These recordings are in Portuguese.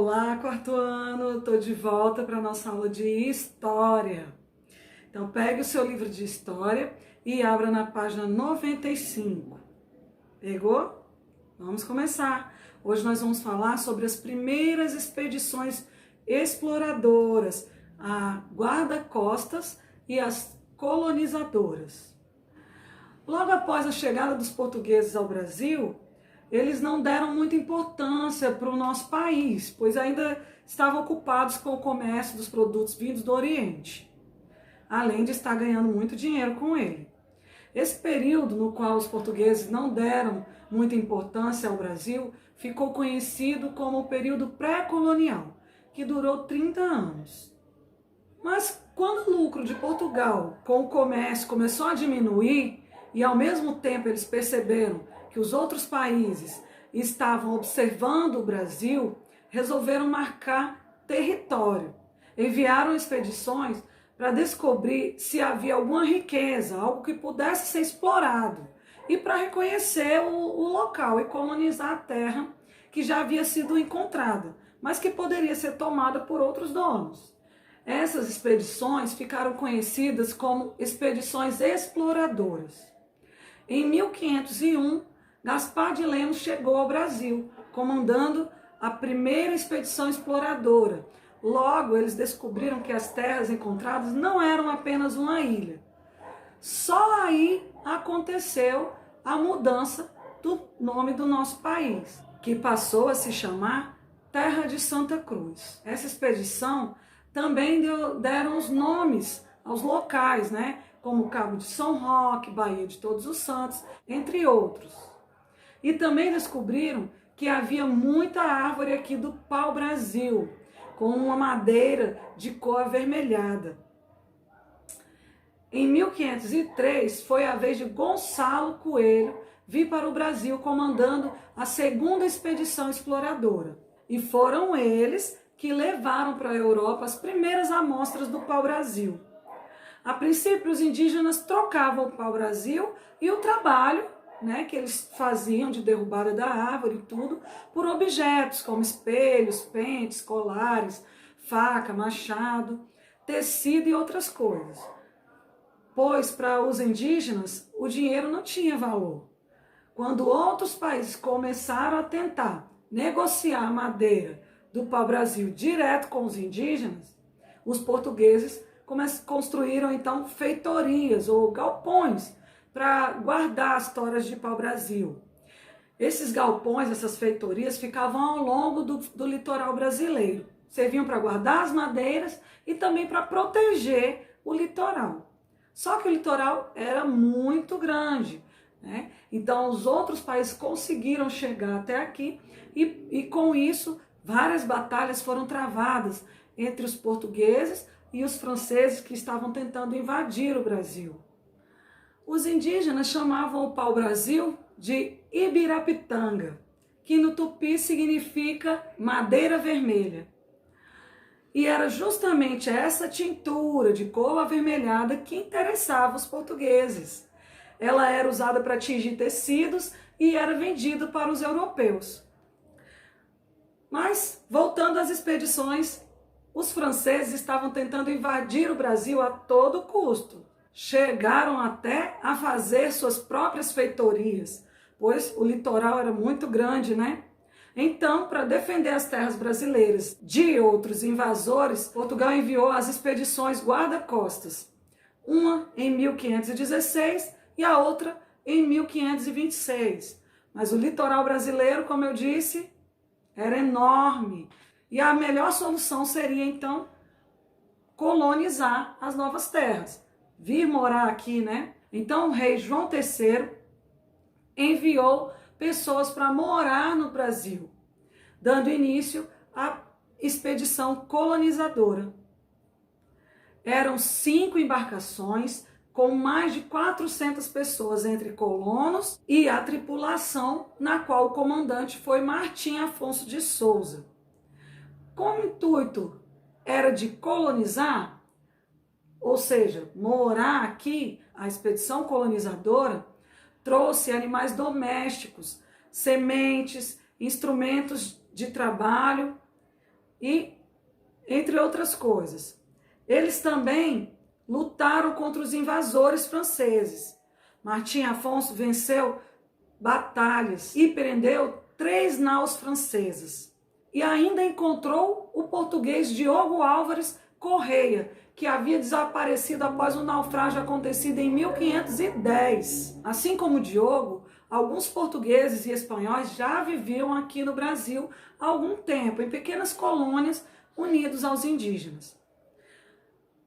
Olá, quarto ano! Estou de volta para a nossa aula de História. Então, pegue o seu livro de História e abra na página 95. Pegou? Vamos começar. Hoje nós vamos falar sobre as primeiras expedições exploradoras, a guarda-costas e as colonizadoras. Logo após a chegada dos portugueses ao Brasil, eles não deram muita importância para o nosso país, pois ainda estavam ocupados com o comércio dos produtos vindos do Oriente, além de estar ganhando muito dinheiro com ele. Esse período no qual os portugueses não deram muita importância ao Brasil ficou conhecido como o período pré-colonial, que durou 30 anos. Mas quando o lucro de Portugal com o comércio começou a diminuir e ao mesmo tempo eles perceberam que os outros países estavam observando o Brasil, resolveram marcar território. Enviaram expedições para descobrir se havia alguma riqueza, algo que pudesse ser explorado, e para reconhecer o local e colonizar a terra que já havia sido encontrada, mas que poderia ser tomada por outros donos. Essas expedições ficaram conhecidas como expedições exploradoras. Em 1501, Gaspar de Lemos chegou ao Brasil, comandando a primeira expedição exploradora. Logo, eles descobriram que as terras encontradas não eram apenas uma ilha. Só aí aconteceu a mudança do nome do nosso país, que passou a se chamar Terra de Santa Cruz. Essa expedição também deram os nomes aos locais, como Cabo de São Roque, Baía de Todos os Santos, entre outros. E também descobriram que havia muita árvore aqui do pau-brasil, com uma madeira de cor avermelhada. Em 1503, foi a vez de Gonçalo Coelho vir para o Brasil comandando a segunda expedição exploradora. E foram eles que levaram para a Europa as primeiras amostras do pau-brasil. A princípio, os indígenas trocavam o pau-brasil e o trabalho que eles faziam de derrubada da árvore e tudo, por objetos como espelhos, pentes, colares, faca, machado, tecido e outras coisas. Pois para os indígenas o dinheiro não tinha valor. Quando outros países começaram a tentar negociar madeira do pau-brasil direto com os indígenas, os portugueses construíram então feitorias ou galpões para guardar as toras de pau-brasil. Esses galpões, essas feitorias, ficavam ao longo do litoral brasileiro. Serviam para guardar as madeiras e também para proteger o litoral. Só que o litoral era muito grande, Então os outros países conseguiram chegar até aqui e com isso várias batalhas foram travadas entre os portugueses e os franceses que estavam tentando invadir o Brasil. Os indígenas chamavam o pau-brasil de Ibirapitanga, que no tupi significa madeira vermelha. E era justamente essa tintura de cor avermelhada que interessava os portugueses. Ela era usada para tingir tecidos e era vendida para os europeus. Mas, voltando às expedições, os franceses estavam tentando invadir o Brasil a todo custo. Chegaram até a fazer suas próprias feitorias, pois o litoral era muito grande, Então, para defender as terras brasileiras de outros invasores, Portugal enviou as expedições guarda-costas, uma em 1516 e a outra em 1526. Mas o litoral brasileiro, como eu disse, era enorme. E a melhor solução seria, então, colonizar as novas terras. Vir morar aqui, Então o rei João III enviou pessoas para morar no Brasil, dando início à expedição colonizadora. Eram 5 embarcações com mais de 400 pessoas entre colonos e a tripulação, na qual o comandante foi Martim Afonso de Souza. Como o intuito era de colonizar, ou seja, morar aqui, a expedição colonizadora trouxe animais domésticos, sementes, instrumentos de trabalho e entre outras coisas. Eles também lutaram contra os invasores franceses. Martim Afonso venceu batalhas e prendeu 3 naus francesas. E ainda encontrou o português Diogo Álvares Correia, que havia desaparecido após um naufrágio acontecido em 1510. Assim como Diogo, alguns portugueses e espanhóis já viviam aqui no Brasil há algum tempo, em pequenas colônias unidos aos indígenas.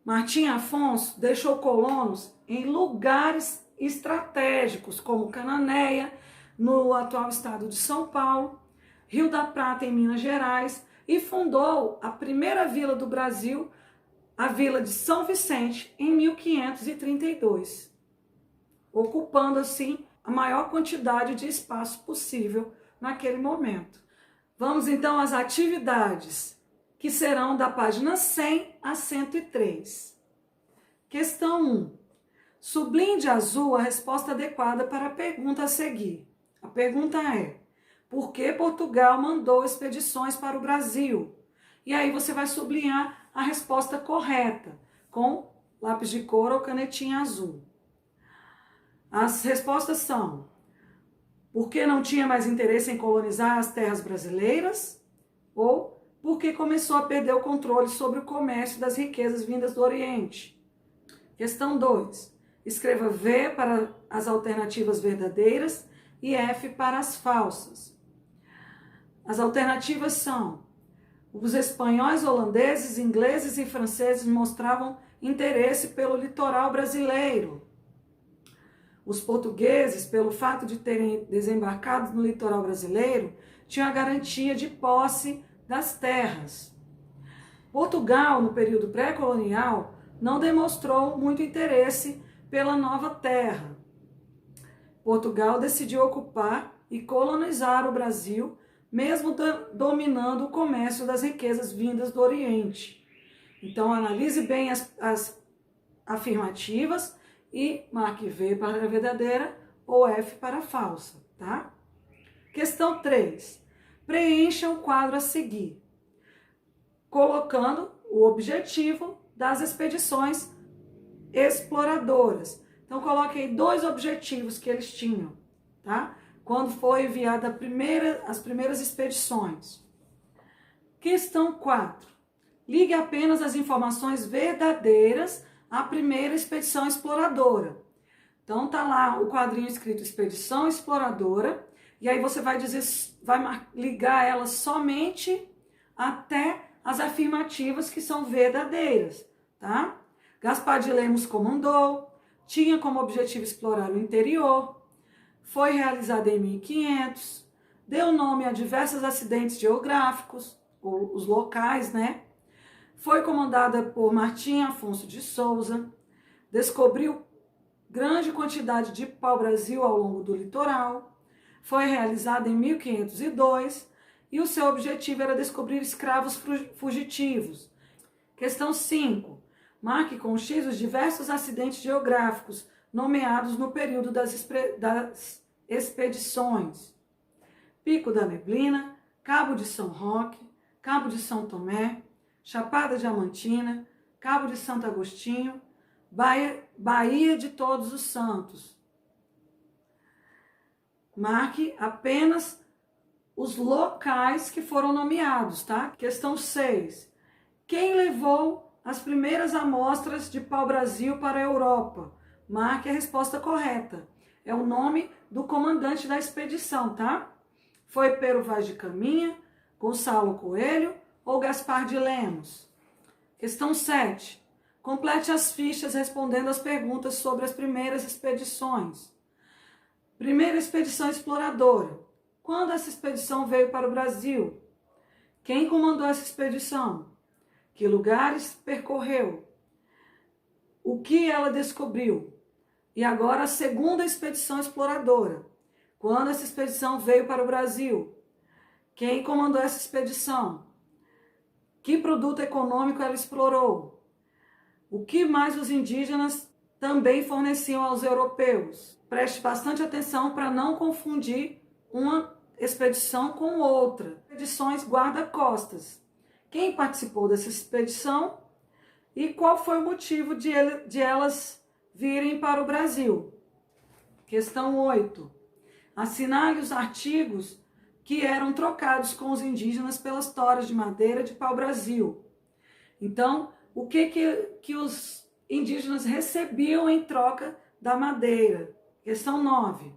Martim Afonso deixou colonos em lugares estratégicos, como Cananéia, no atual estado de São Paulo, Rio da Prata, em Minas Gerais, e fundou a primeira vila do Brasil, a Vila de São Vicente, em 1532, ocupando assim a maior quantidade de espaço possível naquele momento. Vamos então às atividades, que serão da página 100 a 103. Questão 1. Sublinhe de azul a resposta adequada para a pergunta a seguir. A pergunta é: por que Portugal mandou expedições para o Brasil? E aí você vai sublinhar a resposta correta com lápis de cor ou canetinha azul. As respostas são: porque não tinha mais interesse em colonizar as terras brasileiras, ou porque começou a perder o controle sobre o comércio das riquezas vindas do Oriente. Questão 2. Escreva V para as alternativas verdadeiras e F para as falsas. As alternativas são: os espanhóis, holandeses, ingleses e franceses mostravam interesse pelo litoral brasileiro. Os portugueses, pelo fato de terem desembarcado no litoral brasileiro, tinham a garantia de posse das terras. Portugal, no período pré-colonial, não demonstrou muito interesse pela nova terra. Portugal decidiu ocupar e colonizar o Brasil, mesmo dominando o comércio das riquezas vindas do Oriente. Então, analise bem as afirmativas e marque V para a verdadeira ou F para a falsa, tá? Questão 3. Preencha o quadro a seguir, colocando o objetivo das expedições exploradoras. Então, coloquei 2 objetivos que eles tinham, tá? Quando foi enviada as primeiras expedições. Questão 4. Ligue apenas as informações verdadeiras à primeira expedição exploradora. Então, tá lá o quadrinho escrito Expedição Exploradora, e aí você vai ligar ela somente até as afirmativas que são verdadeiras, tá? Gaspar de Lemos comandou, tinha como objetivo explorar o interior, foi realizada em 1500, deu nome a diversos acidentes geográficos, os locais, né? Foi comandada por Martim Afonso de Souza, descobriu grande quantidade de pau-brasil ao longo do litoral, foi realizada em 1502 e o seu objetivo era descobrir escravos fugitivos. Questão 5. Marque com X os diversos acidentes geográficos nomeados no período das expedições. Pico da Neblina, Cabo de São Roque, Cabo de São Tomé, Chapada Diamantina, Cabo de Santo Agostinho, Baía de Todos os Santos. Marque apenas os locais que foram nomeados, tá? Questão 6. Quem levou as primeiras amostras de pau-brasil para a Europa? Marque a resposta correta. É o nome do comandante da expedição, tá? Foi Pero Vaz de Caminha, Gonçalo Coelho ou Gaspar de Lemos? Questão 7. Complete as fichas respondendo as perguntas sobre as primeiras expedições. Primeira expedição exploradora. Quando essa expedição veio para o Brasil? Quem comandou essa expedição? Que lugares percorreu? O que ela descobriu? E agora a segunda expedição exploradora. Quando essa expedição veio para o Brasil? Quem comandou essa expedição? Que produto econômico ela explorou? O que mais os indígenas também forneciam aos europeus? Preste bastante atenção para não confundir uma expedição com outra. Expedições guarda-costas. quem participou dessa expedição e qual foi o motivo de elas virem para o Brasil. Questão 8. Assinale os artigos que eram trocados com os indígenas pelas toras de madeira de pau-brasil. Então, o que os indígenas recebiam em troca da madeira? Questão 9.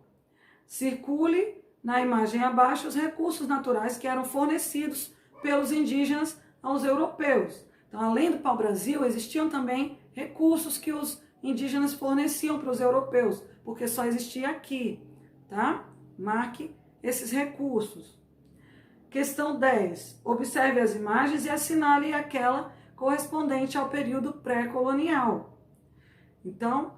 Circule na imagem abaixo os recursos naturais que eram fornecidos pelos indígenas aos europeus. Então, além do pau-brasil, existiam também recursos que os indígenas forneciam para os europeus, porque só existia aqui, tá? Marque esses recursos. Questão 10. Observe as imagens e assinale aquela correspondente ao período pré-colonial. Então,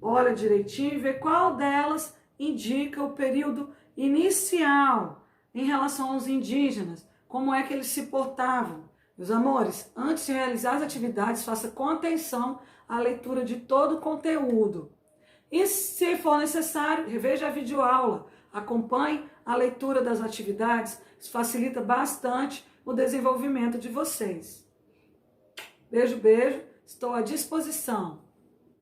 olha direitinho e vê qual delas indica o período inicial em relação aos indígenas, como é que eles se portavam. Meus amores, antes de realizar as atividades, faça com atenção a leitura de todo o conteúdo. E se for necessário, reveja a videoaula, acompanhe a leitura das atividades, isso facilita bastante o desenvolvimento de vocês. Beijo, beijo, estou à disposição.